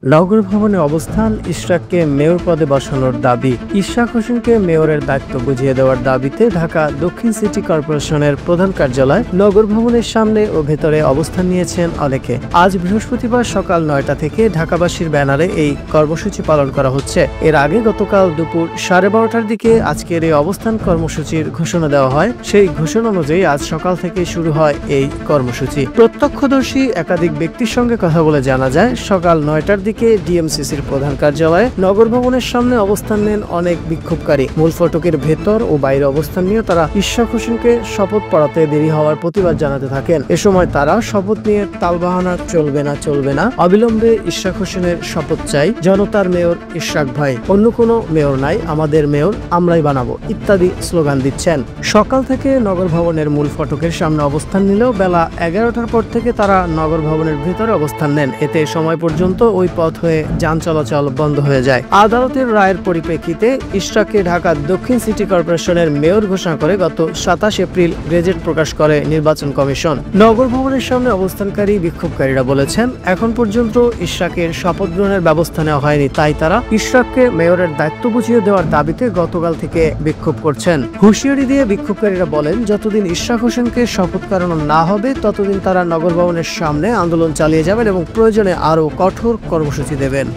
নগর ভবনে অবস্থান ইশরাককে মেয়র পদে বসানোর দাবি। ইশরাক হোসেনকে মেয়রের দায়িত্ব বুঝিয়ে দেওয়ার দাবিতে ঢাকা দক্ষিণ সিটি কর্পোরেশনের প্রধান কার্যালয় নগর ভবনের সামনে ও ভেতরে অবস্থান নিয়েছেন অনেকে। আজ বৃহস্পতিবার সকাল ৯টা থেকে ঢাকাবাসীর ব্যানারে এই কর্মসূচি পালন করা হচ্ছে। এর আগে গতকাল দুপুর 12:30টার দিকে আজকের এই অবস্থান কর্মসূচির ঘোষণা দেওয়া হয়। সেই ঘোষণা অনুযায়ী আজ সকাল থেকে শুরু হয় এই কর্মসূচি। প্রত্যক্ষদর্শী একাধিক ব্যক্তির সঙ্গে কথা বলে জানা যায়, সকাল ৯টার দিকে ডিএমসিসির প্রধান কার্যালয়ে নগর ভবনের সামনে অবস্থান নেন অনেক বিক্ষোভকারী। মূল ফটকের ভেতর ও বাইরে অবস্থান নিয়ে তারা ইশরাক হোসেনকে শপথ পড়াতে দেরি হওয়ার প্রতিবাদ জানাতে থাকেন। এ সময় তারা শপথ নিয়ে তালবাহানা চলবে না, অবিলম্বে ইশরাক হোসেনের শপথ চাই, জনতার মেয়র ইশরাক ভাই, অন্য কোনো মেয়র নাই, আমাদের মেয়র আমরাই বানাবো ইত্যাদি স্লোগান দিচ্ছেন। সকাল থেকে নগর ভবনের মূল ফটকের সামনে অবস্থান নিলেও বেলা 11টার পর থেকে তারা নগর ভবনের ভেতরে অবস্থান নেন। এতে সময় পর্যন্ত ওই পথ হয়ে যান চলাচল বন্ধ হয়ে যায়। আদালতের রায়ের পরিপ্রেক্ষিতে ইশরাককে ঢাকা দক্ষিণ সিটি কর্পোরেশনের মেয়র ঘোষণা করে গত 27 এপ্রিল গেজেট প্রকাশ করে নির্বাচন কমিশন। নগর ভবনের সামনে অবস্থানকারী বিক্ষোভকারীরা বলেছেন, এখন পর্যন্ত ইশরাকের শপথ গ্রহণের ব্যবস্থা নেওয়া হয়নি, তাই তারা ইশরাককে মেয়রের দায়িত্ব বুঝিয়ে দেওয়ার দাবিতে গতকাল থেকে বিক্ষোভ করছেন। হুঁশিয়ারি দিয়ে বিক্ষোভকারীরা বলেন, যতদিন ইশরাক হোসেনকে শপথ করানো না হবে ততদিন তারা নগর ভবনের সামনে আন্দোলন চালিয়ে যাবেন এবং প্রয়োজনে আরও কঠোর কর্মসূচি দেবেন।